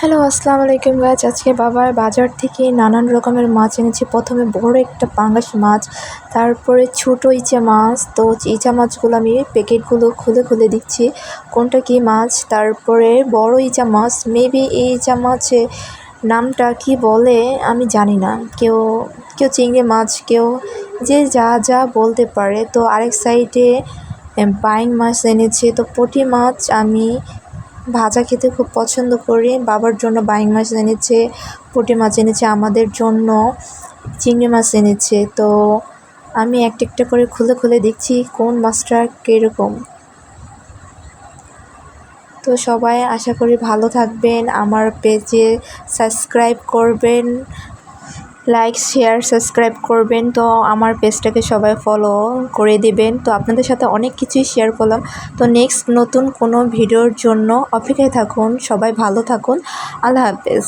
Hello, আসসালামু আলাইকুম guys. আজকে বাবার বাজার থেকে নানান রকমের মাছ এনেছি। প্রথমে বড় একটা পাঙ্গাস মাছ, তারপরে ছোটো ইচা মাছ। তো ইচা মাছগুলো আমি প্যাকেটগুলো খুলে খুলে দিচ্ছি কোনটা কী মাছ। তারপরে বড় ইচা মাছ, মেবি এই ইচা মাছে নামটা কি বলে আমি জানি না। কেউ কেউ চিংড়ি মাছ, কেউ যে যা যা বলতে পারে। তো আরেক সাইডে বাইং মাছ এনেছে। তো পুঁটি মাছ আমি ভাজা খেতে খুব পছন্দ করি। বাবার জন্য বাইং মাছ এনেছে, পুঁটি মাছ এনেছে, আমাদের জন্য চিংড়ি মাছ এনেছে। তো আমি একটা একটা করে খুলে খুলে দেখছি কোন মাছটা কীরকম। তো সবাই আশা করি ভালো থাকবেন, আমার পেজে সাবস্ক্রাইব করবেন, লাইক শেয়ার সাবস্ক্রাইব করবেন। তো আমার পেজটাকে সবাই ফলো করে দিবেন। তো আপনাদের সাথে অনেক কিছুই শেয়ার করলাম। তো নেক্সট নতুন কোনো ভিডিওর জন্য অপেক্ষায় থাকুন। সবাই ভালো থাকুন। আল্লাহ হাফেজ।